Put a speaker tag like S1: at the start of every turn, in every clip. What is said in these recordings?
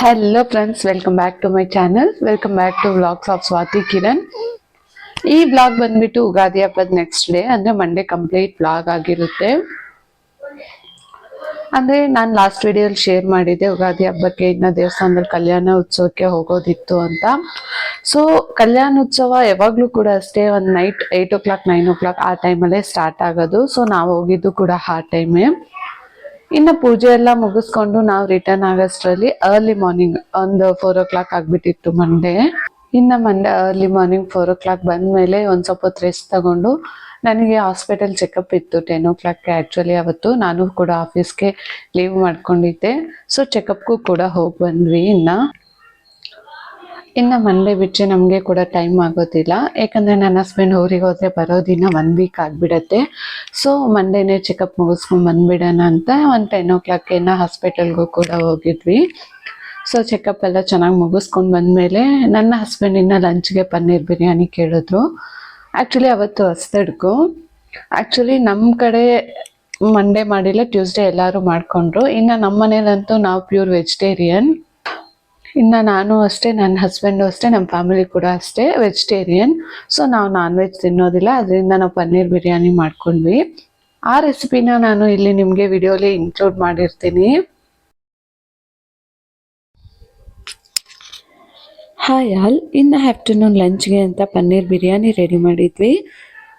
S1: Hello friends, welcome back to my channel. Welcome back to vlogs of Swati Kiran. ಈ vlog ಬಂದ್ಬಿಟ್ಟು ಉಗಾದಿ ಹಬ್ಬದ next day ಅಂದ್ರೆ Monday complete vlog ಆಗಿರುತ್ತೆ. ಅಂದ್ರೆ ನಾನು ಲಾಸ್ಟ್ ವಿಡಿಯೋಲಿ ಶೇರ್ ಮಾಡಿದ್ದೆ ಉಗಾದಿ ಹಬ್ಬಕ್ಕೆ ಇನ್ನ ದೇವಸ್ಥಾನದಲ್ಲಿ ಕಲ್ಯಾಣ ಉತ್ಸವಕ್ಕೆ ಹೋಗೋದಿತ್ತು ಅಂತ. ಸೊ ಕಲ್ಯಾಣ ಉತ್ಸವ ಯಾವಾಗ್ಲೂ ಕೂಡ ಅಷ್ಟೇ ಒಂದು ನೈಟ್ 8 o'clock 9 o'clock ಆ ಟೈಮಲ್ಲೇ ಸ್ಟಾರ್ಟ್ ಆಗೋದು. ಸೊ ನಾವು ಹೋಗಿದ್ದು ಕೂಡ ಆ ಟೈಮೇ. ಇನ್ನು ಪೂಜೆ ಎಲ್ಲ ಮುಗಿಸ್ಕೊಂಡು ನಾವು ರಿಟರ್ನ್ ಆಗೋಷ್ಟರಲ್ಲಿ ಅರ್ಲಿ ಮಾರ್ನಿಂಗ್ ಒಂದು 4 o'clock ಆಗ್ಬಿಟ್ಟಿತ್ತು Monday. Monday early morning 4 o'clock ಬಂದ್ಮೇಲೆ ಒಂದ್ ಸ್ವಲ್ಪ ಹೊತ್ತು ರೆಸ್ಟ್ ತಗೊಂಡು ನನಗೆ ಹಾಸ್ಪಿಟಲ್ ಚೆಕಪ್ ಇತ್ತು 10 o'clock. ಆಕ್ಚುಲಿ ಅವತ್ತು ನಾನು ಕೂಡ ಆಫೀಸ್ಗೆ ಲೀವ್ ಮಾಡ್ಕೊಂಡಿದ್ದೆ. ಸೊ ಚೆಕಪ್ಗೂ ಕೂಡ ಹೋಗಿ ಬಂದ್ವಿ. ಇನ್ನು ಮಂಡೇ ಬಿಟ್ಟರೆ ನಮಗೆ ಕೂಡ ಟೈಮ್ ಆಗೋದಿಲ್ಲ, ಯಾಕಂದರೆ ನನ್ನ ಹಸ್ಬೆಂಡ್ ಊರಿಗೆ ಹೋದರೆ ಬರೋ ದಿನ 1 week ಆಗಿಬಿಡತ್ತೆ. ಸೊ ಮಂಡೇನೇ ಚೆಕಪ್ ಮುಗಿಸ್ಕೊಂಡು ಬಂದುಬಿಡೋಣ ಅಂತ ಒಂದು 10 o'clock ಹಾಸ್ಪಿಟಲ್ಗೂ ಕೂಡ ಹೋಗಿದ್ವಿ. ಸೊ ಚೆಕಪ್ ಎಲ್ಲ ಚೆನ್ನಾಗಿ ಮುಗಿಸ್ಕೊಂಡು ಬಂದಮೇಲೆ ನನ್ನ ಹಸ್ಬೆಂಡಿನ ಲಂಚ್ಗೆ ಪನ್ನೀರ್ ಬಿರಿಯಾನಿ ಕೇಳಿದ್ರು. ಆ್ಯಕ್ಚುಲಿ ಅವತ್ತು ಹೊಸದಡ್ಕು. ಆ್ಯಕ್ಚುಲಿ ನಮ್ಮ ಕಡೆ ಮಂಡೇ ಮಾಡಿಲ್ಲ, ಟ್ಯೂಸ್ಡೇ ಎಲ್ಲರೂ ಮಾಡಿಕೊಂಡ್ರು. ಇನ್ನು ನಮ್ಮ ಮನೇಲಂತೂ ನಾವು ಪ್ಯೂರ್ ವೆಜಿಟೇರಿಯನ್. ಇನ್ನು ನಾನು ಅಷ್ಟೇ, ನನ್ನ ಹಸ್ಬೆಂಡು ಅಷ್ಟೇ, ನಮ್ಮ ಫ್ಯಾಮಿಲಿ ಕೂಡ ಅಷ್ಟೇ ವೆಜಿಟೇರಿಯನ್. ಸೊ ನಾವು ನಾನ್ ವೆಜ್ ತಿನ್ನೋದಿಲ್ಲ, ಅದರಿಂದ ನಾವು ಪನ್ನೀರ್ ಬಿರಿಯಾನಿ ಮಾಡ್ಕೊಂಡ್ವಿ. ಆ ರೆಸಿಪಿನ ನಾನು ಇಲ್ಲಿ ನಿಮಗೆ ವಿಡಿಯೋಲಿ ಇನ್ಕ್ಲೂಡ್ ಮಾಡಿರ್ತೀನಿ. ಹಾಯ್ ಆಲ್, ಇನ್ನು ಆಫ್ಟರ್ನೂನ್ ಲಂಚ್ಗೆ ಅಂತ ಪನ್ನೀರ್ ಬಿರಿಯಾನಿ ರೆಡಿ ಮಾಡಿದ್ವಿ.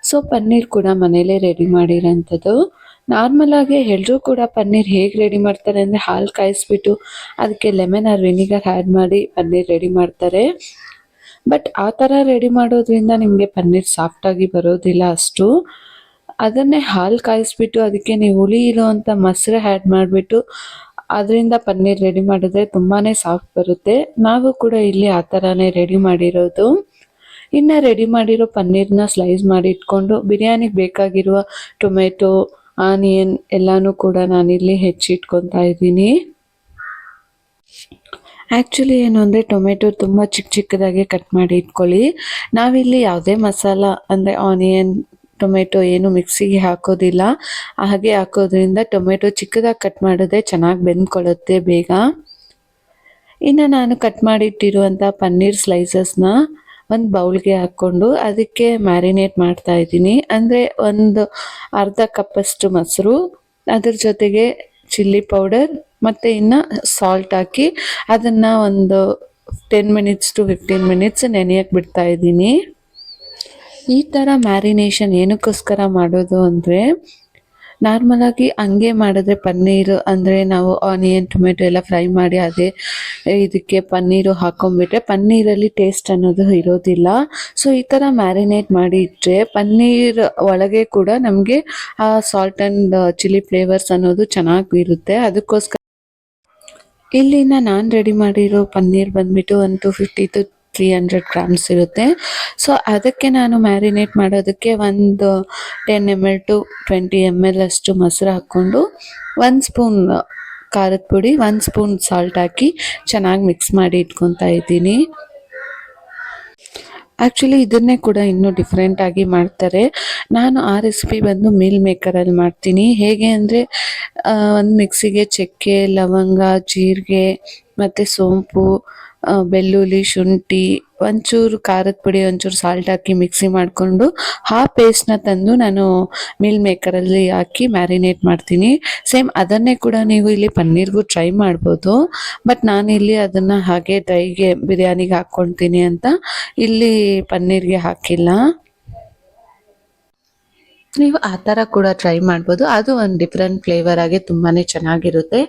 S1: ಸೊ ಪನ್ನೀರ್ ಕೂಡ ಮನೇಲೇ ರೆಡಿ ಮಾಡಿರೋಂಥದ್ದು. ನಾರ್ಮಲ್ ಆಗಿ ಎಲ್ಲರೂ ಕೂಡ ಪನ್ನೀರ್ ಹೇಗೆ ರೆಡಿ ಮಾಡ್ತಾರೆ ಅಂದರೆ ಹಾಲು ಕಾಯಿಸ್ಬಿಟ್ಟು ಅದಕ್ಕೆ ಲೆಮನ್ ಆರ್ ವಿನಿಗರ್ ಆ್ಯಡ್ ಮಾಡಿ ಪನ್ನೀರ್ ರೆಡಿ ಮಾಡ್ತಾರೆ. ಬಟ್ ಆ ಥರ ರೆಡಿ ಮಾಡೋದ್ರಿಂದ ನಿಮಗೆ ಪನ್ನೀರ್ ಸಾಫ್ಟಾಗಿ ಬರೋದಿಲ್ಲ ಅಷ್ಟು. ಅದನ್ನೇ ಹಾಲು ಕಾಯಿಸ್ಬಿಟ್ಟು ಅದಕ್ಕೆ ನೀವು ಹುಳಿ ಇರೋವಂಥ ಮೊಸರು ಆ್ಯಡ್ ಮಾಡಿಬಿಟ್ಟು ಅದರಿಂದ ಪನ್ನೀರ್ ರೆಡಿ ಮಾಡಿದ್ರೆ ತುಂಬಾ ಸಾಫ್ಟ್ ಬರುತ್ತೆ. ನಾವು ಕೂಡ ಇಲ್ಲಿ ಆ ಥರನೇ ರೆಡಿ ಮಾಡಿರೋದು. ಇನ್ನು ರೆಡಿ ಮಾಡಿರೋ ಪನ್ನೀರ್ನ ಸ್ಲೈಸ್ ಮಾಡಿ ಇಟ್ಕೊಂಡು ಬಿರಿಯಾನಿಗೆ ಬೇಕಾಗಿರುವ ಟೊಮೆಟೊ, ಆನಿಯನ್ ಎಲ್ಲನೂ ಕೂಡ ನಾನಿಲ್ಲಿ ಹೆಚ್ಚಿಟ್ಕೊತಾ ಇದ್ದೀನಿ. ಆ್ಯಕ್ಚುಲಿ ಏನು ಅಂದರೆ ಟೊಮೆಟೊ ತುಂಬ ಚಿಕ್ಕದಾಗಿ ಕಟ್ ಮಾಡಿ ಇಟ್ಕೊಳ್ಳಿ. ನಾವಿಲ್ಲಿ ಯಾವುದೇ ಮಸಾಲ ಅಂದರೆ ಆನಿಯನ್, ಟೊಮೆಟೊ ಏನು ಮಿಕ್ಸಿಗೆ ಹಾಕೋದಿಲ್ಲ. ಹಾಗೆ ಹಾಕೋದ್ರಿಂದ ಟೊಮೆಟೊ ಚಿಕ್ಕದಾಗಿ ಕಟ್ ಮಾಡಿದ್ರೆ ಚೆನ್ನಾಗಿ ಬೆಂದ್ಕೊಳ್ಳುತ್ತೆ ಬೇಗ. ಇನ್ನು ನಾನು ಕಟ್ ಮಾಡಿಟ್ಟಿರುವಂಥ ಪನ್ನೀರ್ ಸ್ಲೈಸಸ್ನ ಒಂದು ಬೌಲ್ಗೆ ಹಾಕ್ಕೊಂಡು ಅದಕ್ಕೆ ಮ್ಯಾರಿನೇಟ್ ಮಾಡ್ತಾ ಇದ್ದೀನಿ. ಅಂದರೆ ಒಂದು ಅರ್ಧ ಕಪ್ಪಷ್ಟು ಮೊಸರು, ಅದ್ರ ಜೊತೆಗೆ ಚಿಲ್ಲಿ ಪೌಡರ್ ಮತ್ತು ಇನ್ನು ಸಾಲ್ಟ್ ಹಾಕಿ ಅದನ್ನು ಒಂದು 10 minutes to 15 minutes ನೆನೆಯಕ್ಕೆ ಬಿಡ್ತಾ ಇದ್ದೀನಿ. ಈ ಥರ ಮ್ಯಾರಿನೇಷನ್ ಏನಕ್ಕೋಸ್ಕರ ಮಾಡೋದು ಅಂದರೆ, ನಾರ್ಮಲಾಗಿ ಹಂಗೆ ಮಾಡಿದ್ರೆ ಪನ್ನೀರು ಅಂದರೆ ನಾವು ಆನಿಯನ್ ಟೊಮೆಟೊ ಎಲ್ಲ ಫ್ರೈ ಮಾಡಿ ಅದೇ ಇದಕ್ಕೆ ಪನ್ನೀರು ಹಾಕೊಂಡ್ಬಿಟ್ರೆ ಪನ್ನೀರಲ್ಲಿ ಟೇಸ್ಟ್ ಅನ್ನೋದು ಇರೋದಿಲ್ಲ. ಸೊ ಈ ಥರ ಮ್ಯಾರಿನೇಟ್ ಮಾಡಿ ಇಟ್ಟರೆ ಪನ್ನೀರ್ ಒಳಗೆ ಕೂಡ ನಮಗೆ ಆ ಸಾಲ್ಟ್ ಆ್ಯಂಡ್ ಚಿಲ್ಲಿ ಫ್ಲೇವರ್ಸ್ ಅನ್ನೋದು ಚೆನ್ನಾಗಿ ಇರುತ್ತೆ. ಅದಕ್ಕೋಸ್ಕರ ಇಲ್ಲಿನ ನಾನು ರೆಡಿ ಮಾಡಿರೋ ಪನ್ನೀರ್ ಬಂದ್ಬಿಟ್ಟು 150 to 300 grams ಇರುತ್ತೆ. ಸೊ ಅದಕ್ಕೆ ನಾನು ಮ್ಯಾರಿನೇಟ್ ಮಾಡೋದಕ್ಕೆ ಒಂದು 10 ml to 20 ml ಅಷ್ಟು ಮೊಸರು ಹಾಕ್ಕೊಂಡು 1 ಸ್ಪೂನ್ ಖಾರದ ಪುಡಿ, 1 ಸ್ಪೂನ್ ಸಾಲ್ಟ್ ಹಾಕಿ ಚೆನ್ನಾಗಿ ಮಿಕ್ಸ್ ಮಾಡಿ ಇಟ್ಕೊತಾ ಇದ್ದೀನಿ. ಆ್ಯಕ್ಚುಲಿ ಇದನ್ನೇ ಕೂಡ ಇನ್ನೂ ಡಿಫ್ರೆಂಟಾಗಿ ಮಾಡ್ತಾರೆ. ನಾನು ಆ ರೆಸಿಪಿ ಬಂದು ಮೀಲ್ ಮೇಕರಲ್ಲಿ ಮಾಡ್ತೀನಿ. ಹೇಗೆ ಅಂದರೆ ಒಂದು ಮಿಕ್ಸಿಗೆ ಚಕ್ಕೆ, ಲವಂಗ, ಜೀರಿಗೆ ಮತ್ತು ಸೋಂಪು, ಬೆಳ್ಳುಳ್ಳಿ, ಶುಂಠಿ, ಒಂಚೂರು ಖಾರದ ಪುಡಿ, ಒಂಚೂರು ಸಾಲ್ಟ್ ಹಾಕಿ ಮಿಕ್ಸಿ ಮಾಡಿಕೊಂಡು ಆ ಪೇಸ್ಟ್ನ ತಂದು ನಾನು ಮೀಲ್ ಮೇಕರಲ್ಲಿ ಹಾಕಿ ಮ್ಯಾರಿನೇಟ್ ಮಾಡ್ತೀನಿ. ಸೇಮ್ ಅದನ್ನೇ ಕೂಡ ನೀವು ಇಲ್ಲಿ ಪನ್ನೀರ್ಗೂ ಟ್ರೈ ಮಾಡ್ಬೋದು. ಬಟ್ ನಾನಿಲ್ಲಿ ಅದನ್ನು ಹಾಗೆ ಡ್ರೈಗೆ ಬಿರಿಯಾನಿಗೆ ಹಾಕ್ಕೊಳ್ತೀನಿ ಅಂತ ಇಲ್ಲಿ ಪನ್ನೀರ್ಗೆ ಹಾಕಿಲ್ಲ. ನೀವು ಆ ಥರ ಕೂಡ ಟ್ರೈ ಮಾಡ್ಬೋದು, ಅದು ಒಂದು ಡಿಫ್ರೆಂಟ್ ಫ್ಲೇವರ್ ಆಗಿ ತುಂಬಾ ಚೆನ್ನಾಗಿರುತ್ತೆ.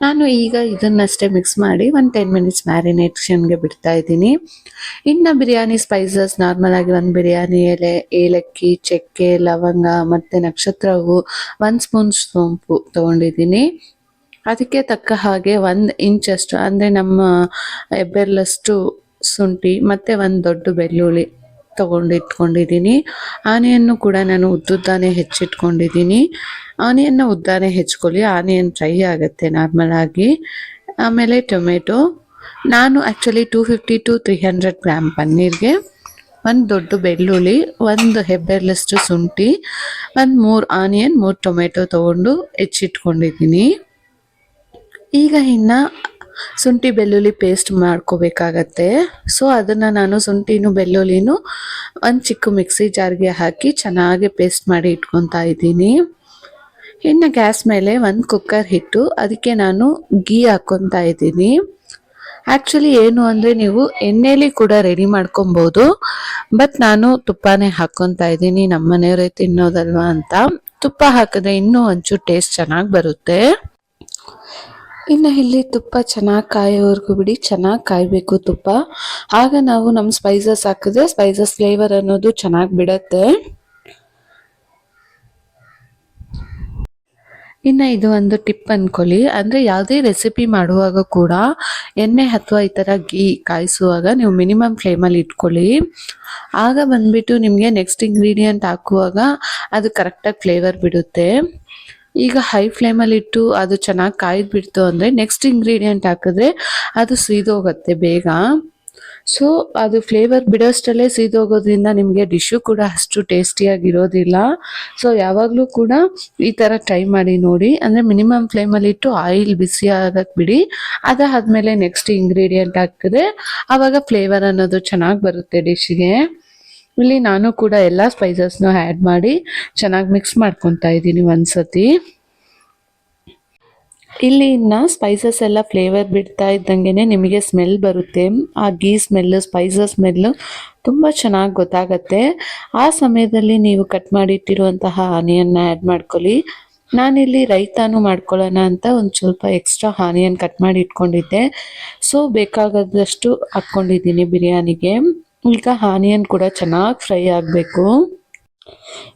S1: ನಾನು ಈಗ ಇದನ್ನಷ್ಟೇ ಮಿಕ್ಸ್ ಮಾಡಿ ಒಂದು 10 minutes ಮ್ಯಾರಿನೇಷನ್ಗೆ ಬಿಡ್ತಾ ಇದ್ದೀನಿ. ಇನ್ನು ಬಿರಿಯಾನಿ ಸ್ಪೈಸಸ್ ನಾರ್ಮಲಾಗಿ ಒಂದು ಬಿರಿಯಾನಿ ಎಲೆ, ಏಲಕ್ಕಿ, ಚಕ್ಕೆ, ಲವಂಗ ಮತ್ತು ನಕ್ಷತ್ರ ಹೂವು, 1 ಸ್ಪೂನ್ ಸೋಂಪು ತೊಗೊಂಡಿದ್ದೀನಿ. ಅದಕ್ಕೆ ತಕ್ಕ ಹಾಗೆ 1 ಇಂಚಷ್ಟು ಅಂದರೆ ನಮ್ಮ ಹೆಬ್ಬೆರಳಷ್ಟು ಶುಂಠಿ ಮತ್ತು ಒಂದು ದೊಡ್ಡ ಬೆಳ್ಳುಳ್ಳಿ ಇಟ್ಕೊಂಡಿದ್ದೀನಿ. ಆನಿಯನ್ನು ಕೂಡ ನಾನು ಉದ್ದುದ್ದಾನೆ ಹೆಚ್ಚಿಟ್ಕೊಂಡಿದ್ದೀನಿ. ಆನಿಯನ್ನ ಉದ್ದಾನೆ ಹೆಚ್ಕೊಳ್ಳಿ, ಆನಿಯನ್ ಫ್ರೈ ಆಗುತ್ತೆ ನಾರ್ಮಲ್ ಆಗಿ. ಆಮೇಲೆ ಟೊಮೆಟೊ ನಾನು ಆ್ಯಕ್ಚುಲಿ 250 to 300 ಗ್ರಾಮ್ ಪನ್ನೀರ್ಗೆ 1 ದೊಡ್ಡ ಬೆಳ್ಳುಳ್ಳಿ, 1 ಹೆಬ್ಬೆರಳಷ್ಟು ಶುಂಠಿ, 3 ಆನಿಯನ್, 3 ಟೊಮೆಟೊ ತೊಗೊಂಡು ಹೆಚ್ಚಿಟ್ಕೊಂಡಿದ್ದೀನಿ. ಈಗ ಇನ್ನು ಶುಂಠಿ ಬೆಳ್ಳುಳ್ಳಿ ಪೇಸ್ಟ್ ಮಾಡ್ಕೋಬೇಕಾಗತ್ತೆ. ಸೊ ಅದನ್ನು ನಾನು ಶುಂಠಿನೂ ಬೆಳ್ಳುಳ್ಳಿನೂ ಒಂದು ಚಿಕ್ಕ ಮಿಕ್ಸಿ ಜಾರ್ಗೆ ಹಾಕಿ ಚೆನ್ನಾಗಿ ಪೇಸ್ಟ್ ಮಾಡಿ ಇಟ್ಕೊತಾ ಇದ್ದೀನಿ. ಇನ್ನು ಗ್ಯಾಸ್ ಮೇಲೆ ಒಂದು ಕುಕ್ಕರ್ ಇಟ್ಟು ಅದಕ್ಕೆ ನಾನು ಗೀ ಹಾಕ್ಕೊತಾ ಇದ್ದೀನಿ. ಆ್ಯಕ್ಚುಲಿ ಏನು ಅಂದರೆ ನೀವು ಎಣ್ಣೆಲಿ ಕೂಡ ರೆಡಿ ಮಾಡ್ಕೊಬೋದು, ಬಟ್ ನಾನು ತುಪ್ಪನೇ ಹಾಕ್ಕೊತಾ ಇದ್ದೀನಿ, ನಮ್ಮ ಮನೆಯವರೇ ತಿನ್ನೋದಲ್ವಾ ಅಂತ. ತುಪ್ಪ ಹಾಕಿದ್ರೆ ಇನ್ನೂ ಒಂಚೂರು ಟೇಸ್ಟ್ ಚೆನ್ನಾಗಿ ಬರುತ್ತೆ. ಇನ್ನು ಇಲ್ಲಿ ತುಪ್ಪ ಚೆನ್ನಾಗಿ ಕಾಯೋವರೆಗೂ ಬಿಡಿ, ಚೆನ್ನಾಗಿ ಕಾಯಬೇಕು ತುಪ್ಪ. ಆಗ ನಾವು ನಮ್ಮ ಸ್ಪೈಸಸ್ ಹಾಕಿದ್ರೆ ಸ್ಪೈಸಸ್ ಫ್ಲೇವರ್ ಅನ್ನೋದು ಚೆನ್ನಾಗಿ ಬಿಡತ್ತೆ. ಇನ್ನು ಇದು ಒಂದು ಟಿಪ್ ಅಂದ್ಕೊಳ್ಳಿ, ಅಂದರೆ ಯಾವುದೇ ರೆಸಿಪಿ ಮಾಡುವಾಗ ಕೂಡ ಎಣ್ಣೆ ಅಥವಾ ಈ ಥರ ಗೀ ಕಾಯಿಸುವಾಗ ನೀವು ಮಿನಿಮಮ್ ಫ್ಲೇಮಲ್ಲಿ ಇಟ್ಕೊಳ್ಳಿ. ಆಗ ಬಂದ್ಬಿಟ್ಟು ನಿಮಗೆ ನೆಕ್ಸ್ಟ್ ಇಂಗ್ರೀಡಿಯೆಂಟ್ ಹಾಕುವಾಗ ಅದು ಕರೆಕ್ಟಾಗಿ ಫ್ಲೇವರ್ ಬಿಡುತ್ತೆ. ಈಗ ಹೈ ಫ್ಲೇಮಲ್ಲಿ ಇಟ್ಟು ಅದು ಚೆನ್ನಾಗಿ ಕಾಯ್ದು ಬಿಡ್ತು ಅಂದರೆ ನೆಕ್ಸ್ಟ್ ಇಂಗ್ರೀಡಿಯೆಂಟ್ ಹಾಕಿದ್ರೆ ಅದು ಸೀದೋಗುತ್ತೆ ಬೇಗ. ಸೊ ಅದು ಫ್ಲೇವರ್ ಬಿಡೋಷ್ಟರಲ್ಲೇ ಸೀದೋಗೋದ್ರಿಂದ ನಿಮಗೆ ಡಿಶ್ಶು ಕೂಡ ಅಷ್ಟು ಟೇಸ್ಟಿಯಾಗಿರೋದಿಲ್ಲ. ಸೊ ಯಾವಾಗಲೂ ಕೂಡ ಈ ಥರ ಟ್ರೈ ಮಾಡಿ ನೋಡಿ. ಅಂದರೆ ಮಿನಿಮಮ್ ಫ್ಲೇಮಲ್ಲಿ ಇಟ್ಟು ಆಯಿಲ್ ಬಿಸಿ ಆಗಕ್ಕೆ ಬಿಡಿ. ಅದಾದಮೇಲೆ ನೆಕ್ಸ್ಟ್ ಇಂಗ್ರೀಡಿಯೆಂಟ್ ಹಾಕಿದ್ರೆ ಆವಾಗ ಫ್ಲೇವರ್ ಅನ್ನೋದು ಚೆನ್ನಾಗಿ ಬರುತ್ತೆ ಡಿಶ್ಗೆ. ಇಲ್ಲಿ ನಾನು ಕೂಡ ಎಲ್ಲ ಸ್ಪೈಸಸ್ನೂ ಆ್ಯಡ್ ಮಾಡಿ ಚೆನ್ನಾಗಿ ಮಿಕ್ಸ್ ಮಾಡ್ಕೊತಾ ಇದ್ದೀನಿ ಒಂದ್ಸತಿ. ಇಲ್ಲಿ ಇನ್ನು ಸ್ಪೈಸಸ್ ಎಲ್ಲ ಫ್ಲೇವರ್ ಬಿಡ್ತಾ ಇದ್ದಂಗೆ ನಿಮಗೆ ಸ್ಮೆಲ್ ಬರುತ್ತೆ. ಆ ಗೀ ಸ್ಮೆಲ್ಲು, ಸ್ಪೈಸಸ್ ಸ್ಮೆಲ್ಲು ತುಂಬ ಚೆನ್ನಾಗಿ ಗೊತ್ತಾಗತ್ತೆ. ಆ ಸಮಯದಲ್ಲಿ ನೀವು ಕಟ್ ಮಾಡಿಟ್ಟಿರುವಂತಹ ಆನಿಯನ್ನ ಆ್ಯಡ್ ಮಾಡ್ಕೊಳ್ಳಿ. ನಾನಿಲ್ಲಿ ರೈತಾನು ಮಾಡ್ಕೊಳ್ಳೋಣ ಅಂತ ಒಂದು ಸ್ವಲ್ಪ ಎಕ್ಸ್ಟ್ರಾ ಆನಿಯನ್ ಕಟ್ ಮಾಡಿ ಇಟ್ಕೊಂಡಿದ್ದೆ. ಸೊ ಬೇಕಾದಷ್ಟು ಹಾಕ್ಕೊಂಡಿದ್ದೀನಿ ಬಿರಿಯಾನಿಗೆ. ಈಗ ಆನಿಯನ್ ಕೂಡ ಚೆನ್ನಾಗಿ ಫ್ರೈ ಆಗಬೇಕು.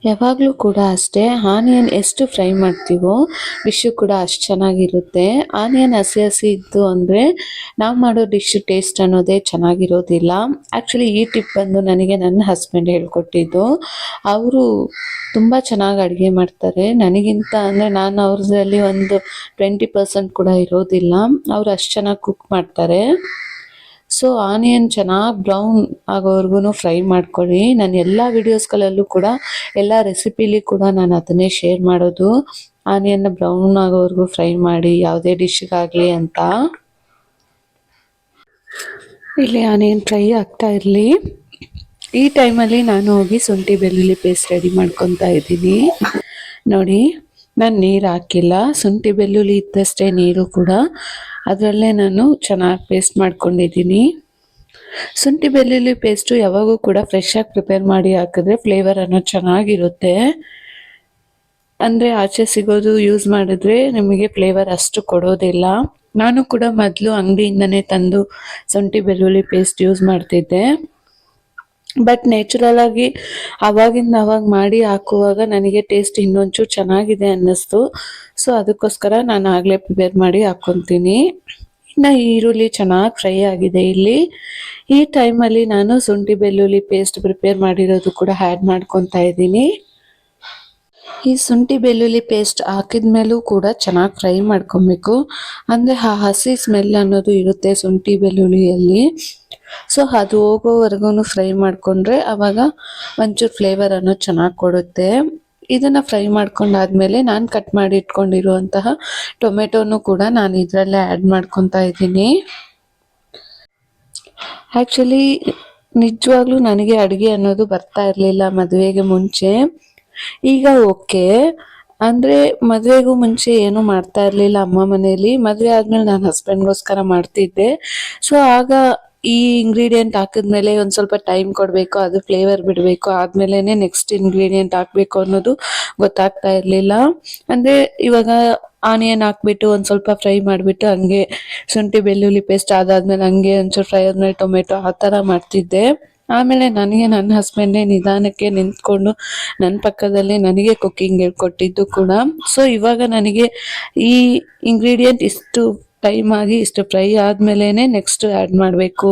S1: ಯಾವಾಗಲೂ ಕೂಡ ಅಷ್ಟೇ, ಆನಿಯನ್ ಎಷ್ಟು ಫ್ರೈ ಮಾಡ್ತೀವೋ ಡಿಶ್ಶು ಕೂಡ ಅಷ್ಟು ಚೆನ್ನಾಗಿರುತ್ತೆ. ಆನಿಯನ್ ಹಸಿ ಹಸಿ ಇತ್ತು ಅಂದರೆ ನಾವು ಮಾಡೋ ಡಿಶ್ ಟೇಸ್ಟ್ ಅನ್ನೋದೇ ಚೆನ್ನಾಗಿರೋದಿಲ್ಲ. ಆ್ಯಕ್ಚುಲಿ ಈ ಟಿಪ್ ಬಂದು ನನಗೆ ನನ್ನ ಹಸ್ಬೆಂಡ್ ಹೇಳ್ಕೊಟ್ಟಿದ್ದು. ಅವರು ತುಂಬ ಚೆನ್ನಾಗಿ ಅಡುಗೆ ಮಾಡ್ತಾರೆ ನನಗಿಂತ. ಅಂದರೆ ನಾನು ಅವ್ರದ್ರಲ್ಲಿ ಒಂದು 20% ಕೂಡ ಇರೋದಿಲ್ಲ, ಅವ್ರು ಅಷ್ಟು ಚೆನ್ನಾಗಿ ಕುಕ್ ಮಾಡ್ತಾರೆ. ಸೊ ಆನಿಯನ್ ಚೆನ್ನಾಗಿ ಬ್ರೌನ್ ಆಗೋವರೆಗೂ ಫ್ರೈ ಮಾಡ್ಕೊಳ್ಳಿ. ನಾನು ಎಲ್ಲ ವೀಡಿಯೋಸ್ಗಳಲ್ಲೂ ಕೂಡ ಎಲ್ಲ ರೆಸಿಪಿಲಿ ಕೂಡ ನಾನು ಅದನ್ನೇ ಶೇರ್ ಮಾಡೋದು, ಆನಿಯನ್ನ ಬ್ರೌನ್ ಆಗೋವರೆಗೂ ಫ್ರೈ ಮಾಡಿ ಯಾವುದೇ ಡಿಶ್ಗಾಗಲಿ ಅಂತ. ಇಲ್ಲಿ ಆನಿಯನ್ ಫ್ರೈ ಆಗ್ತಾ ಇರಲಿ. ಈ ಟೈಮಲ್ಲಿ ನಾನು ಹೋಗಿ ಶುಂಠಿ ಬೆಳ್ಳುಳ್ಳಿ ಪೇಸ್ಟ್ ರೆಡಿ ಮಾಡ್ಕೊತಾ ಇದ್ದೀನಿ. ನೋಡಿ, ನಾನು ನೀರು ಹಾಕಿಲ್ಲ, ಶುಂಠಿ ಬೆಳ್ಳುಳ್ಳಿ ಇದ್ದಷ್ಟೇ ನೀರು ಕೂಡ, ಅದರಲ್ಲೇ ನಾನು ಚೆನ್ನಾಗಿ ಪೇಸ್ಟ್ ಮಾಡ್ಕೊಂಡಿದ್ದೀನಿ. ಶುಂಠಿ ಬೆಳ್ಳುಳ್ಳಿ ಪೇಸ್ಟು ಯಾವಾಗೂ ಕೂಡ ಫ್ರೆಶ್ಶಾಗಿ ಪ್ರಿಪೇರ್ ಮಾಡಿ ಹಾಕಿದ್ರೆ ಫ್ಲೇವರ್ ಅನ್ನೋದು ಚೆನ್ನಾಗಿರುತ್ತೆ. ಅಂದರೆ ಆಚೆ ಸಿಗೋದು ಯೂಸ್ ಮಾಡಿದ್ರೆ ನಿಮಗೆ ಫ್ಲೇವರ್ ಅಷ್ಟು ಕೊಡೋದಿಲ್ಲ. ನಾನು ಕೂಡ ಮೊದಲು ಅಂಗಡಿಯಿಂದನೇ ತಂದು ಶುಂಠಿ ಬೆಳ್ಳುಳ್ಳಿ ಪೇಸ್ಟ್ ಯೂಸ್ ಮಾಡ್ತಿದ್ದೆ. ಬಟ್ ನ್ಯಾಚುರಲ್ ಆಗಿ ಅವಾಗಿಂದ ಅವಾಗ ಮಾಡಿ ಹಾಕುವಾಗ ನನಗೆ ಟೇಸ್ಟ್ ಇನ್ನೊಂಚೂರು ಚೆನ್ನಾಗಿದೆ ಅನ್ನಿಸ್ತು. ಸೊ ಅದಕ್ಕೋಸ್ಕರ ನಾನು ಆಗಲೇ ಪ್ರಿಪೇರ್ ಮಾಡಿ ಹಾಕ್ಕೊತೀನಿ. ಇನ್ನು ಈರುಳ್ಳಿ ಚೆನ್ನಾಗಿ ಫ್ರೈ ಆಗಿದೆ. ಇಲ್ಲಿ ಈ ಟೈಮಲ್ಲಿ ನಾನು ಶುಂಠಿ ಬೆಳ್ಳುಳ್ಳಿ ಪೇಸ್ಟ್ ಪ್ರಿಪೇರ್ ಮಾಡಿರೋದು ಕೂಡ ಆ್ಯಡ್ ಮಾಡ್ಕೊತಾ ಇದ್ದೀನಿ. ಈ ಶುಂಠಿ ಬೆಳ್ಳುಳ್ಳಿ ಪೇಸ್ಟ್ ಹಾಕಿದ ಮೇಲೂ ಕೂಡ ಚೆನ್ನಾಗಿ ಫ್ರೈ ಮಾಡ್ಕೊಬೇಕು. ಅಂದರೆ ಆ ಹಸಿ ಸ್ಮೆಲ್ ಅನ್ನೋದು ಇರುತ್ತೆ ಶುಂಠಿ ಬೆಳ್ಳುಳ್ಳಿಯಲ್ಲಿ. ಸೊ ಅದು ಹೋಗೋವರೆಗೂ ಫ್ರೈ ಮಾಡಿಕೊಂಡ್ರೆ ಆವಾಗ ಒಂಚೂರು ಫ್ಲೇವರ್ ಅನ್ನೋದು ಚೆನ್ನಾಗಿ ಕೊಡುತ್ತೆ. ಇದನ್ನು ಫ್ರೈ ಮಾಡ್ಕೊಂಡಾದ್ಮೇಲೆ ನಾನು ಕಟ್ ಮಾಡಿ ಇಟ್ಕೊಂಡಿರುವಂತಹ ಟೊಮೆಟೊನು ಕೂಡ ನಾನು ಇದರಲ್ಲೇ ಆ್ಯಡ್ ಮಾಡ್ಕೊತಾ ಇದ್ದೀನಿ. ಆ್ಯಕ್ಚುಲಿ ನಿಜವಾಗ್ಲೂ ನನಗೆ ಅಡುಗೆ ಅನ್ನೋದು ಬರ್ತಾ ಇರಲಿಲ್ಲ ಮದುವೆಗೆ ಮುಂಚೆ. ಈಗ ಓಕೆ, ಅಂದರೆ ಮದುವೆಗೂ ಮುಂಚೆ ಏನೂ ಮಾಡ್ತಾ ಇರಲಿಲ್ಲ ಅಮ್ಮ ಮನೇಲಿ. ಮದುವೆ ಆದಮೇಲೆ ನಾನು ಹಸ್ಬೆಂಡ್ಗೋಸ್ಕರ ಮಾಡ್ತಿದ್ದೆ. ಸೊ ಆಗ ಈ ಇಂಗ್ರೀಡಿಯೆಂಟ್ ಹಾಕಿದ್ಮೇಲೆ ಒಂದು ಸ್ವಲ್ಪ ಟೈಮ್ ಕೊಡಬೇಕು, ಅದು ಫ್ಲೇವರ್ ಬಿಡಬೇಕು, ಆದಮೇಲೆ ನೆಕ್ಸ್ಟ್ ಇಂಗ್ರೀಡಿಯೆಂಟ್ ಹಾಕಬೇಕು ಅನ್ನೋದು ಗೊತ್ತಾಗ್ತಾ ಇರಲಿಲ್ಲ. ಅಂದರೆ ಇವಾಗ ಆನಿಯನ್ ಹಾಕ್ಬಿಟ್ಟು ಒಂದು ಸ್ವಲ್ಪ ಫ್ರೈ ಮಾಡಿಬಿಟ್ಟು ಹಂಗೆ ಶುಂಠಿ ಬೆಳ್ಳುಳ್ಳಿ ಪೇಸ್ಟ್ ಅದಾದಮೇಲೆ ಹಂಗೆ ಒಂಚೂರು ಫ್ರೈ ಆದಮೇಲೆ ಟೊಮೆಟೊ ಆ ಥರ ಮಾಡ್ತಿದ್ದೆ. ಆಮೇಲೆ ನನಗೆ ನನ್ನ ಹಸ್ಬೆಂಡೇ ನಿಧಾನಕ್ಕೆ ನಿಂತ್ಕೊಂಡು ನನ್ನ ಪಕ್ಕದಲ್ಲಿ ನನಗೆ ಕುಕ್ಕಿಂಗ್ ಹೇಳ್ಕೊಟ್ಟಿದ್ದು ಕೂಡ. ಸೊ ಇವಾಗ ನನಗೆ ಈ ಇಂಗ್ರೀಡಿಯೆಂಟ್ ಇಷ್ಟು ಟೈಮ್ ಆಗಿ ಇಷ್ಟು ಫ್ರೈ ಆದಮೇಲೆ ನೆಕ್ಸ್ಟ್ ಆ್ಯಡ್ ಮಾಡಬೇಕು,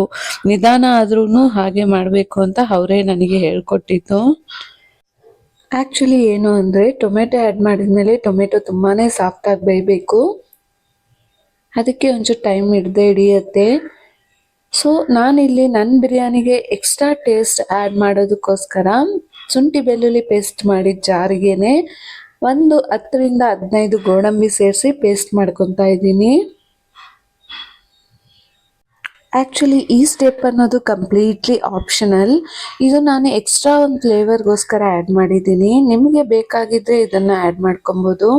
S1: ನಿಧಾನ ಆದ್ರೂ ಹಾಗೆ ಮಾಡಬೇಕು ಅಂತ ಅವರೇ ನನಗೆ ಹೇಳ್ಕೊಟ್ಟಿದ್ದು. ಆ್ಯಕ್ಚುಲಿ ಏನು ಅಂದರೆ ಟೊಮೆಟೊ ಆ್ಯಡ್ ಮಾಡಿದ್ಮೇಲೆ ಟೊಮೆಟೊ ತುಂಬಾ ಸಾಫ್ಟಾಗಿ ಬೇಯಬೇಕು, ಅದಕ್ಕೆ ಒಂಚೂರು ಟೈಮ್ ಹಿಡಿಯುತ್ತೆ. ಸೊ ನಾನಿಲ್ಲಿ ನನ್ನ ಬಿರಿಯಾನಿಗೆ ಎಕ್ಸ್ಟ್ರಾ ಟೇಸ್ಟ್ ಆ್ಯಡ್ ಮಾಡೋದಕ್ಕೋಸ್ಕರ ಶುಂಠಿ ಬೆಳ್ಳುಳ್ಳಿ ಪೇಸ್ಟ್ ಮಾಡಿದ ಜಾರಿಗೆನೆ ಒಂದು 10 ರಿಂದ 15 ಗೋಡಂಬಿ ಸೇರಿಸಿ ಪೇಸ್ಟ್ ಮಾಡ್ಕೊತಾ ಇದ್ದೀನಿ. ಆ್ಯಕ್ಚುಲಿ ಈ ಸ್ಟೆಪ್ ಅನ್ನೋದು ಕಂಪ್ಲೀಟ್ಲಿ ಆಪ್ಷನಲ್. ಇದು ನಾನು ಎಕ್ಸ್ಟ್ರಾ ಒಂದು ಫ್ಲೇವರ್ಗೋಸ್ಕರ ಆ್ಯಡ್ ಮಾಡಿದ್ದೀನಿ. ನಿಮಗೆ ಬೇಕಾಗಿದ್ದರೆ ಇದನ್ನು ಆ್ಯಡ್ ಮಾಡ್ಕೊಬೋದು,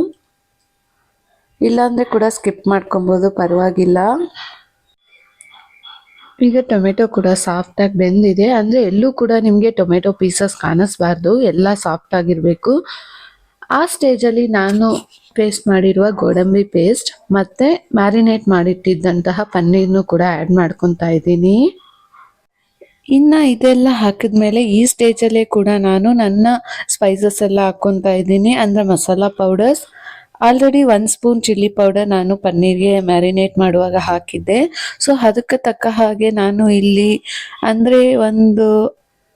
S1: ಇಲ್ಲಾಂದರೆ ಕೂಡ ಸ್ಕಿಪ್ ಮಾಡ್ಕೊಬೋದು, ಪರವಾಗಿಲ್ಲ. ಈಗ ಟೊಮೆಟೊ ಕೂಡ ಸಾಫ್ಟಾಗಿ ಬೆಂದಿದೆ. ಅಂದರೆ ಎಲ್ಲೂ ಕೂಡ ನಿಮಗೆ ಟೊಮೆಟೊ ಪೀಸಸ್ ಕಾಣಿಸ್ಬಾರ್ದು, ಎಲ್ಲ ಸಾಫ್ಟ್ ಆಗಿರಬೇಕು. ಆ ಸ್ಟೇಜಲ್ಲಿ ನಾನು ಪೇಸ್ಟ್ ಮಾಡಿರುವ ಗೋಡಂಬಿ ಪೇಸ್ಟ್ ಮತ್ತು ಮ್ಯಾರಿನೇಟ್ ಮಾಡಿಟ್ಟಿದ್ದಂತಹ ಪನ್ನೀರ್ನು ಕೂಡ ಆ್ಯಡ್ ಮಾಡ್ಕೊತಾ ಇದ್ದೀನಿ. ಇನ್ನು ಇದೆಲ್ಲ ಹಾಕಿದ್ಮೇಲೆ ಈ ಸ್ಟೇಜಲ್ಲೇ ಕೂಡ ನಾನು ನನ್ನ ಸ್ಪೈಸಸ್ ಎಲ್ಲ ಹಾಕ್ಕೊತಾ ಇದ್ದೀನಿ. ಅಂದರೆ masala powders. Already 1 spoon chilli powder ನಾನು ಪನ್ನೀರ್ಗೆ ಮ್ಯಾರಿನೇಟ್ ಮಾಡುವಾಗ ಹಾಕಿದ್ದೆ. ಸೊ ಅದಕ್ಕೆ ತಕ್ಕ ಹಾಗೆ ನಾನು ಇಲ್ಲಿ ಅಂದರೆ ಒಂದು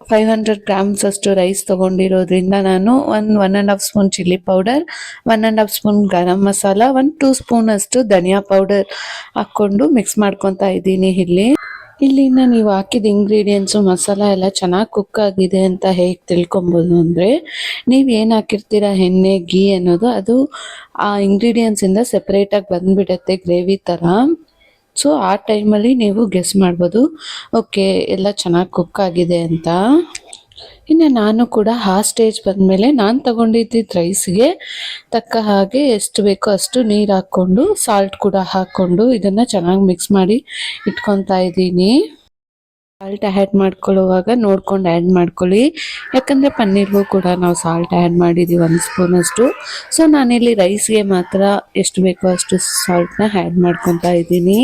S1: 500 ಗ್ರಾಮ್ಸ್ ಅಷ್ಟು ರೈಸ್ ತೊಗೊಂಡಿರೋದ್ರಿಂದ ನಾನು 1.5 spoon chilli powder, 1.5 spoon garam masala, 2 spoon ಅಷ್ಟು ಧನಿಯಾ ಪೌಡರ್ ಹಾಕ್ಕೊಂಡು ಮಿಕ್ಸ್ ಮಾಡ್ಕೊತಾ ಇದ್ದೀನಿ. ಇಲ್ಲಿನ ನೀವು ಹಾಕಿದ ಇಂಗ್ರೀಡಿಯೆಂಟ್ಸು ಮಸಾಲ ಎಲ್ಲ ಚೆನ್ನಾಗಿ ಕುಕ್ ಆಗಿದೆ ಅಂತ ಹೇಗೆ ತಿಳ್ಕೊಬೋದು ಅಂದರೆ, ನೀವು ಏನು ಹಾಕಿರ್ತೀರ ಎಣ್ಣೆ ಗೀ ಅನ್ನೋದು ಅದು ಆ ಇಂಗ್ರೀಡಿಯೆಂಟ್ಸಿಂದ ಸೆಪ್ರೇಟಾಗಿ ಬಂದುಬಿಡುತ್ತೆ ಗ್ರೇವಿ ಥರ. ಸೊ ಆ ಟೈಮಲ್ಲಿ ನೀವು ಗೆಸ್ ಮಾಡ್ಬೋದು ಓಕೆ ಎಲ್ಲ ಚೆನ್ನಾಗಿ ಕುಕ್ ಆಗಿದೆ ಅಂತ. ಇನ್ನು ನಾನು ಕೂಡ ಆ ಸ್ಟೇಜ್ ಬಂದಮೇಲೆ ನಾನು ತಗೊಂಡಿದ್ದ ರೈಸ್ಗೆ ತಕ್ಕ ಹಾಗೆ ಎಷ್ಟು ಬೇಕೋ ಅಷ್ಟು ನೀರು ಹಾಕ್ಕೊಂಡು ಸಾಲ್ಟ್ ಕೂಡ ಹಾಕ್ಕೊಂಡು ಇದನ್ನು ಚೆನ್ನಾಗಿ ಮಿಕ್ಸ್ ಮಾಡಿ ಇಟ್ಕೊತಾ ಇದ್ದೀನಿ. ಸಾಲ್ಟ್ ಆ್ಯಡ್ ಮಾಡ್ಕೊಳ್ಳುವಾಗ ನೋಡ್ಕೊಂಡು ಆ್ಯಡ್ ಮಾಡ್ಕೊಳ್ಳಿ, ಯಾಕಂದರೆ ಪನ್ನೀರ್ಗೂ ಕೂಡ ನಾವು ಸಾಲ್ಟ್ ಆ್ಯಡ್ ಮಾಡಿದ್ದೀವಿ 1 ಸ್ಪೂನಷ್ಟು. ಸೊ ನಾನಿಲ್ಲಿ ರೈಸ್ಗೆ ಮಾತ್ರ ಎಷ್ಟು ಬೇಕೋ ಅಷ್ಟು ಸಾಲ್ಟ್ನ ಆ್ಯಡ್ ಮಾಡ್ಕೊತಾ ಇದ್ದೀನಿ.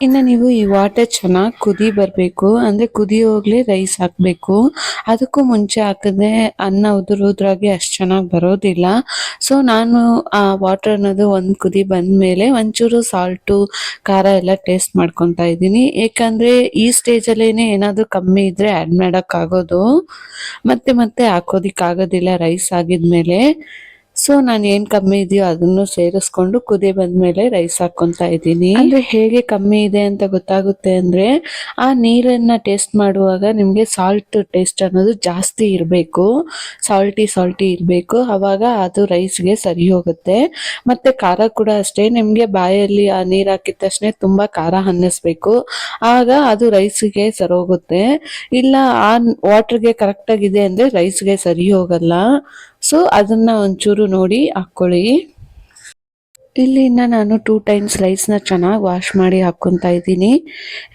S1: ಇನ್ನು ನೀವು ಈ ವಾಟರ್ ಚೆನ್ನಾಗಿ ಕುದಿ ಬರಬೇಕು, ಅಂದರೆ ಕುದಿ ಹೋಗಲೇ ರೈಸ್ ಹಾಕಬೇಕು. ಅದಕ್ಕೂ ಮುಂಚೆ ಹಾಕಿದ್ರೆ ಅನ್ನ ಉದುರಾಗಿ ಅಷ್ಟು ಚೆನ್ನಾಗಿ ಬರೋದಿಲ್ಲ. ಸೊ ನಾನು ಆ ವಾಟರ್ ಅನ್ನೋದು ಒಂದು ಕುದಿ ಬಂದಮೇಲೆ ಒಂಚೂರು ಸಾಲ್ಟು ಖಾರ ಎಲ್ಲ ಟೇಸ್ಟ್ ಮಾಡ್ಕೊತಾ ಇದ್ದೀನಿ. ಏಕೆಂದರೆ ಈ ಸ್ಟೇಜಲ್ಲೇ ಏನಾದರೂ ಕಮ್ಮಿ ಇದ್ದರೆ ಆ್ಯಡ್ ಮಾಡೋಕ್ಕಾಗೋದು, ಮತ್ತೆ ಹಾಕೋದಿಕ್ಕಾಗೋದಿಲ್ಲ ರೈಸ್ ಆಗಿದ್ಮೇಲೆ. ಸೊ ನಾನು ಏನು ಕಮ್ಮಿ ಇದೆಯೋ ಅದನ್ನು ಸೇರಿಸ್ಕೊಂಡು ಕುದಿ ಬಂದಮೇಲೆ ರೈಸ್ ಹಾಕ್ಕೊತಾ ಇದ್ದೀನಿ. ಅಂದರೆ ಹೇಗೆ ಕಮ್ಮಿ ಇದೆ ಅಂತ ಗೊತ್ತಾಗುತ್ತೆ ಅಂದರೆ, ಆ ನೀರನ್ನು ಟೇಸ್ಟ್ ಮಾಡುವಾಗ ನಿಮಗೆ ಸಾಲ್ಟ್ ಟೇಸ್ಟ್ ಅನ್ನೋದು ಜಾಸ್ತಿ ಇರಬೇಕು, ಸಾಲ್ಟಿ ಇರಬೇಕು. ಆವಾಗ ಅದು ರೈಸ್ಗೆ ಸರಿ ಹೋಗುತ್ತೆ. ಮತ್ತು ಖಾರ ಕೂಡ ಅಷ್ಟೇ, ನಿಮಗೆ ಬಾಯಲ್ಲಿ ಆ ನೀರು ಹಾಕಿದ ತಕ್ಷಣ ತುಂಬ ಖಾರ ಅನ್ನಿಸ್ಬೇಕು, ಆಗ ಅದು ರೈಸಿಗೆ ಸರಿ ಹೋಗುತ್ತೆ. ಇಲ್ಲ ಆ ವಾಟರ್ಗೆ ಕರೆಕ್ಟಾಗಿದೆ ಅಂದರೆ ರೈಸ್ಗೆ ಸರಿ ಹೋಗಲ್ಲ. ಸೊ ಅದನ್ನು ಒಂಚೂರು ನೋಡಿ ಹಾಕ್ಕೊಳ್ಳಿ. ಇಲ್ಲಿಂದ ನಾನು 2 ಟೈಮ್ಸ್ ರೈಸ್ನ ಚೆನ್ನಾಗಿ ವಾಶ್ ಮಾಡಿ ಹಾಕ್ಕೊತಾ ಇದ್ದೀನಿ.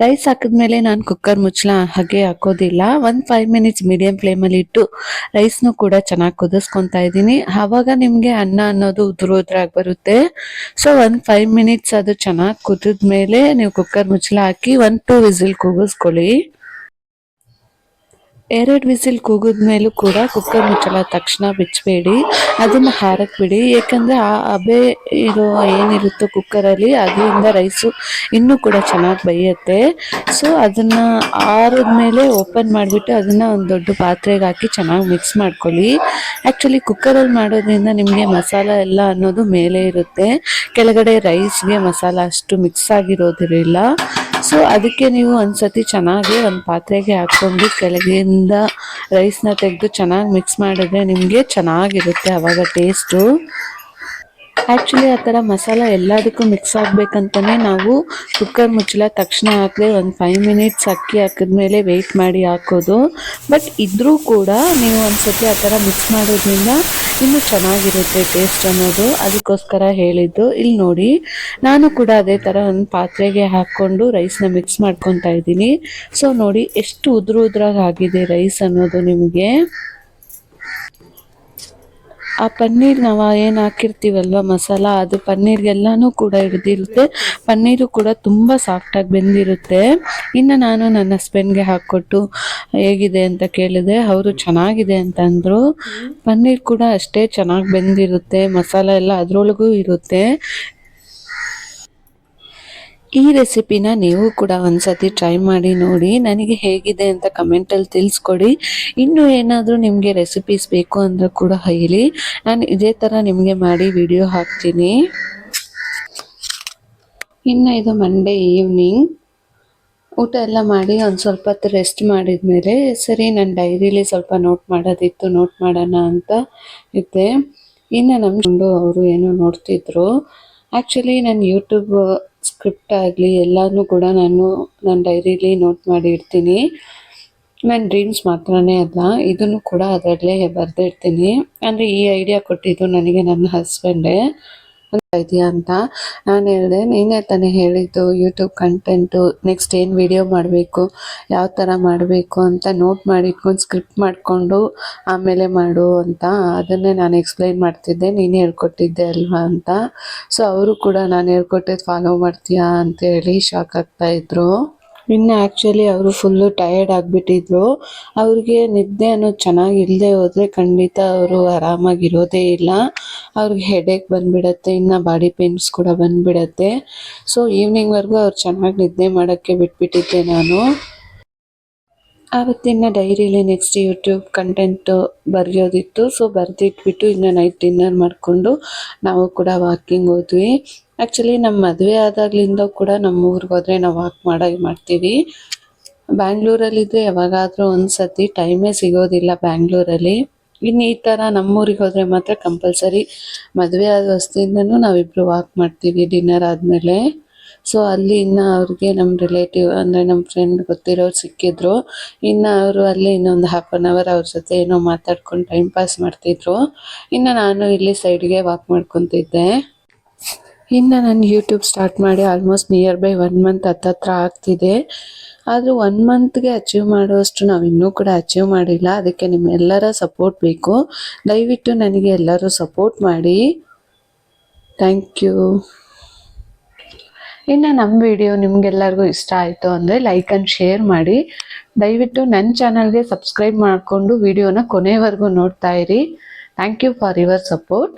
S1: ರೈಸ್ ಹಾಕಿದ್ಮೇಲೆ ನಾನು ಕುಕ್ಕರ್ ಮುಚ್ಚಳ ಹಾಗೆ ಹಾಕೋದಿಲ್ಲ, 5 ಮಿನಿಟ್ಸ್ ಮೀಡಿಯಂ ಫ್ಲೇಮಲ್ಲಿ ಇಟ್ಟು ರೈಸ್ನು ಕೂಡ ಚೆನ್ನಾಗಿ ಕುದಿಸ್ಕೊತಾ ಇದ್ದೀನಿ. ಆವಾಗ ನಿಮಗೆ ಅನ್ನ ಅನ್ನೋದು ಉದುರಾಗಿ ಬರುತ್ತೆ. ಸೊ 5 ಮಿನಿಟ್ಸ್ ಅದು ಚೆನ್ನಾಗಿ ಕುದಿದ್ಮೇಲೆ ನೀವು ಕುಕ್ಕರ್ ಮುಚ್ಚಳ ಹಾಕಿ 1-2 ವಿಸಿಲ್ ಕೂಗಿಸ್ಕೊಳ್ಳಿ. 2 ವಿಸಿಲ್ ಕೂಗಿದ್ಮೇಲೂ ಕೂಡ ಕುಕ್ಕರ್ ಮುಚ್ಚಳ ತಕ್ಷಣ ಬಿಚ್ಚಬೇಡಿ, ಅದನ್ನು ಹಾರಕ್ಕೆ ಬಿಡಿ. ಏಕೆಂದರೆ ಆ ಹಬೆ ಇರೋ ಏನಿರುತ್ತೋ ಕುಕ್ಕರಲ್ಲಿ ಅದರಿಂದ ರೈಸು ಇನ್ನೂ ಕೂಡ ಚೆನ್ನಾಗಿ ಬೇಯುತ್ತೆ. ಸೊ ಅದನ್ನು ಆರಿದ್ಮೇಲೆ ಓಪನ್ ಮಾಡಿಬಿಟ್ಟು ಅದನ್ನು ಒಂದು ದೊಡ್ಡ ಪಾತ್ರೆಗೆ ಹಾಕಿ ಚೆನ್ನಾಗಿ ಮಿಕ್ಸ್ ಮಾಡ್ಕೊಳ್ಳಿ. ಆ್ಯಕ್ಚುಲಿ ಕುಕ್ಕರಲ್ಲಿ ಮಾಡೋದ್ರಿಂದ ನಿಮಗೆ ಮಸಾಲ ಎಲ್ಲ ಅನ್ನೋದು ಮೇಲೆ ಇರುತ್ತೆ, ಕೆಳಗಡೆ ರೈಸ್ಗೆ ಮಸಾಲ ಅಷ್ಟು ಮಿಕ್ಸ್ ಆಗಿರೋದಿರಲಿಲ್ಲ. ಸೊ ಅದಕ್ಕೆ ನೀವು ಒಂದ್ಸತಿ ಚೆನ್ನಾಗಿ ಒಂದು ಪಾತ್ರೆಗೆ ಹಾಕ್ಕೊಂಡು ಕೆಳಗಿಂದ ರೈಸ್ನ ತೆಗೆದು ಚೆನ್ನಾಗಿ ಮಿಕ್ಸ್ ಮಾಡಿದ್ರೆ ನಿಮಗೆ ಚೆನ್ನಾಗಿರುತ್ತೆ ಆವಾಗ ಟೇಸ್ಟು. ಆ್ಯಕ್ಚುಲಿ ಆ ಥರ ಮಸಾಲ ಎಲ್ಲದಕ್ಕೂ ಮಿಕ್ಸ್ ಆಗಬೇಕಂತಲೇ ನಾವು ಕುಕ್ಕರ್ ಮುಚ್ಚಳ ತಕ್ಷಣ ಹಾಕದೆ 5 ಮಿನಿಟ್ಸ್ ಅಕ್ಕಿ ಹಾಕಿದ್ಮೇಲೆ ವೆಯ್ಟ್ ಮಾಡಿ ಹಾಕೋದು. ಬಟ್ ಇದ್ರೂ ಕೂಡ ನೀವು ಒಂದ್ಸತಿ ಆ ಥರ ಮಿಕ್ಸ್ ಮಾಡೋದ್ರಿಂದ ಇನ್ನೂ ಚೆನ್ನಾಗಿರುತ್ತೆ ಟೇಸ್ಟ್ ಅನ್ನೋದು, ಅದಕ್ಕೋಸ್ಕರ ಹೇಳಿದ್ದು. ಇಲ್ಲಿ ನೋಡಿ ನಾನು ಕೂಡ ಅದೇ ಥರ ಒಂದು ಪಾತ್ರೆಗೆ ಹಾಕ್ಕೊಂಡು ರೈಸ್ನ ಮಿಕ್ಸ್ ಮಾಡ್ಕೊತಾ ಇದ್ದೀನಿ. ಸೊ ನೋಡಿ ಎಷ್ಟು ಉದುರಾಗಿ ಆಗಿದೆ ರೈಸ್ ಅನ್ನೋದು ನಿಮಗೆ. ಆ ಪನ್ನೀರ್ ನಾವು ಏನು ಹಾಕಿರ್ತೀವಲ್ವ ಮಸಾಲ, ಅದು ಪನ್ನೀರ್ಗೆಲ್ಲನೂ ಕೂಡ ಹಿಡಿದಿರುತ್ತೆ, ಪನ್ನೀರು ಕೂಡ ತುಂಬ ಸಾಫ್ಟಾಗಿ ಬೆಂದಿರುತ್ತೆ. ಇನ್ನು ನಾನು ನನ್ನ ಹಸ್ಬೆಂಡ್ಗೆ ಹಾಕ್ಕೊಟ್ಟು ಹೇಗಿದೆ ಅಂತ ಕೇಳಿದೆ, ಅವರು ಚೆನ್ನಾಗಿದೆ ಅಂತ ಅಂದರು. ಪನ್ನೀರ್ ಕೂಡ ಅಷ್ಟೇ ಚೆನ್ನಾಗಿ ಬೆಂದಿರುತ್ತೆ, ಮಸಾಲ ಎಲ್ಲ ಅದರೊಳಗೂ ಇರುತ್ತೆ. ಈ ರೆಸಿಪಿನ ನೀವು ಕೂಡ ಒಂದ್ಸತಿ ಟ್ರೈ ಮಾಡಿ ನೋಡಿ, ನನಗೆ ಹೇಗಿದೆ ಅಂತ ಕಮೆಂಟಲ್ಲಿ ತಿಳಿಸ್ಕೊಡಿ. ಇನ್ನೂ ಏನಾದರೂ ನಿಮಗೆ ರೆಸಿಪೀಸ್ ಬೇಕು ಅಂದರೆ ಕೂಡ ಹೇಳಿ, ನಾನು ಇದೇ ಥರ ನಿಮಗೆ ಮಾಡಿ ವಿಡಿಯೋ ಹಾಕ್ತೀನಿ. ಇನ್ನು ಇದು ಮಂಡೇ ಈವ್ನಿಂಗ್ ಊಟ ಎಲ್ಲ ಮಾಡಿ ಒಂದು ಸ್ವಲ್ಪ ಹೊತ್ತು ರೆಸ್ಟ್ ಮಾಡಿದ್ಮೇಲೆ ಸರಿ ನನ್ನ ಡೈರಿಲಿ ಸ್ವಲ್ಪ ನೋಟ್ ಮಾಡೋದಿತ್ತು, ನೋಟ್ ಮಾಡೋಣ ಅಂತ ಇದ್ದೆ. ಇನ್ನು ನಮ್ಮ ಅವರು ಏನೋ ನೋಡ್ತಿದ್ರು. ಆ್ಯಕ್ಚುಲಿ ನಾನು ಯೂಟ್ಯೂಬ್ ಸ್ಕ್ರಿಪ್ಟ್ ಆಗಲಿ ಎಲ್ಲನೂ ಕೂಡ ನಾನು ನನ್ನ ಡೈರಿಲಿ ನೋಟ್ ಮಾಡಿ ಇಡ್ತೀನಿ. ನನ್ನ ಡ್ರೀಮ್ಸ್ ಮಾತ್ರನೇ ಅಲ್ಲ, ಇದನ್ನು ಕೂಡ ಅದರಲ್ಲೇ ಬರೆದಿರ್ತೀನಿ. ಅಂದರೆ ಈ ಐಡಿಯಾ ಕೊಟ್ಟಿದ್ದು ನನಗೆ ನನ್ನ ಹಸ್ಬೆಂಡೇ ಇದೆಯಾ ಅಂತ. ನಾನು ಹೇಳಿದೆ, ನೀನೇ ತಾನೇ ಹೇಳಿದ್ದು ಯೂಟ್ಯೂಬ್ ಕಂಟೆಂಟು ನೆಕ್ಸ್ಟ್ ಏನು ವಿಡಿಯೋ ಮಾಡಬೇಕು, ಯಾವ ಥರ ಮಾಡಬೇಕು ಅಂತ ನೋಟ್ ಮಾಡಿ ಇಟ್ಕೊಂಡು ಸ್ಕ್ರಿಪ್ಟ್ ಮಾಡಿಕೊಂಡು ಆಮೇಲೆ ಮಾಡು ಅಂತ. ಅದನ್ನೇ ನಾನು ಎಕ್ಸ್ಪ್ಲೈನ್ ಮಾಡ್ತಿದ್ದೆ, ನೀನೇ ಹೇಳ್ಕೊಟ್ಟಿದ್ದೆ ಅಲ್ವಾ ಅಂತ. ಸೊ ಅವರು ಕೂಡ ನಾನು ಹೇಳ್ಕೊಟ್ಟಿದ್ದು ಫಾಲೋ ಮಾಡ್ತೀಯಾ ಅಂತೇಳಿ ಶಾಕ್ ಆಗ್ತಾಯಿದ್ರು. ಇನ್ನು ಆ್ಯಕ್ಚುಲಿ ಅವರು ಫುಲ್ಲು ಟಯರ್ಡ್ ಆಗಿಬಿಟ್ಟಿದ್ರು. ಅವ್ರಿಗೆ ನಿದ್ದೆ ಅನ್ನೋದು ಚೆನ್ನಾಗಿ ಇಲ್ಲದೆ ಹೋದರೆ ಖಂಡಿತ ಅವರು ಆರಾಮಾಗಿರೋದೇ ಇಲ್ಲ. ಅವ್ರಿಗೆ ಹೆಡೇಕ್ ಬಂದುಬಿಡತ್ತೆ, ಇನ್ನು ಬಾಡಿ ಪೇನ್ಸ್ ಕೂಡ ಬಂದುಬಿಡತ್ತೆ. ಸೊ ಈವ್ನಿಂಗ್ವರೆಗೂ ಅವ್ರು ಚೆನ್ನಾಗಿ ನಿದ್ದೆ ಮಾಡೋಕ್ಕೆ ಬಿಟ್ಬಿಟ್ಟಿದ್ದೆ ನಾನು. ಆವತ್ತಿನ ಡೈರಿಲಿ ನೆಕ್ಸ್ಟ್ ಯೂಟ್ಯೂಬ್ ಕಂಟೆಂಟು ಬರೆಯೋದಿತ್ತು. ಸೊ ಬರೆದಿಟ್ಬಿಟ್ಟು ಇನ್ನು ನೈಟ್ ಡಿನ್ನರ್ ಮಾಡಿಕೊಂಡು ನಾವು ಕೂಡ ವಾಕಿಂಗ್ ಹೋದ್ವಿ. ಆ್ಯಕ್ಚುಲಿ ನಮ್ಮ ಮದುವೆ ಆದಾಗಲಿಂದ ಕೂಡ ನಮ್ಮ ಊರಿಗೆ ಹೋದರೆ ನಾವು ವಾಕ್ ಮಾಡ್ತೀವಿ. ಬ್ಯಾಂಗ್ಳೂರಲ್ಲಿದ್ದರೆ ಯಾವಾಗಾದರೂ ಒಂದು ಸತಿ, ಟೈಮೇ ಸಿಗೋದಿಲ್ಲ ಬ್ಯಾಂಗ್ಳೂರಲ್ಲಿ. ಇನ್ನು ಈ ಥರ ನಮ್ಮೂರಿಗೆ ಹೋದರೆ ಮಾತ್ರ ಕಂಪಲ್ಸರಿ ಮದುವೆ ಆದ ಹೊಸದಿಂದನೂ ನಾವಿಬ್ಬರು ವಾಕ್ ಮಾಡ್ತೀವಿ ಡಿನ್ನರ್ ಆದಮೇಲೆ. ಸೊ ಅಲ್ಲಿ ಇನ್ನು ಅವ್ರಿಗೆ ನಮ್ಮ ರಿಲೇಟಿವ್ ಅಂದರೆ ನಮ್ಮ ಫ್ರೆಂಡ್ ಗೊತ್ತಿರೋರು ಸಿಕ್ಕಿದ್ರು. ಇನ್ನು ಅವರು ಅಲ್ಲಿ ಇನ್ನೊಂದು 1/2 ಅವರ್ ಅವ್ರ ಜೊತೆ ಏನೋ ಮಾತಾಡ್ಕೊಂಡು ಟೈಮ್ ಪಾಸ್ ಮಾಡ್ತಿದ್ರು. ಇನ್ನು ನಾನು ಇಲ್ಲಿ ಸೈಡ್ಗೆ ವಾಕ್ ಮಾಡ್ಕೊತಿದ್ದೆ. ಇನ್ನು ನಾನು ಯೂಟ್ಯೂಬ್ ಸ್ಟಾರ್ಟ್ ಮಾಡಿ ಆಲ್ಮೋಸ್ಟ್ ನಿಯರ್ ಬೈ 1 ಮಂತ್ ಹತ್ತತ್ರ ಆಗ್ತಿದೆ. ಆದರೂ 1 ಮಂತ್ಗೆ ಅಚೀವ್ ಮಾಡುವಷ್ಟು ನಾವು ಇನ್ನೂ ಕೂಡ ಅಚೀವ್ ಮಾಡಿಲ್ಲ. ಅದಕ್ಕೆ ನಿಮ್ಮೆಲ್ಲರ ಸಪೋರ್ಟ್ ಬೇಕು. ದಯವಿಟ್ಟು ನನಗೆ ಎಲ್ಲರೂ ಸಪೋರ್ಟ್ ಮಾಡಿ. Thank you. ಇನ್ನು ನಮ್ಮ ವಿಡಿಯೋ ನಿಮಗೆಲ್ಲರಿಗೂ ಇಷ್ಟ ಆಯಿತು ಅಂದರೆ ಲೈಕ್ ಆ್ಯಂಡ್ ಶೇರ್ ಮಾಡಿ. ದಯವಿಟ್ಟು ನನ್ನ ಚಾನಲ್ಗೆ ಸಬ್ಸ್ಕ್ರೈಬ್ ಮಾಡಿಕೊಂಡು ವಿಡಿಯೋನ ಕೊನೆವರೆಗೂ ನೋಡ್ತಾ ಇರಿ. Thank you for your support.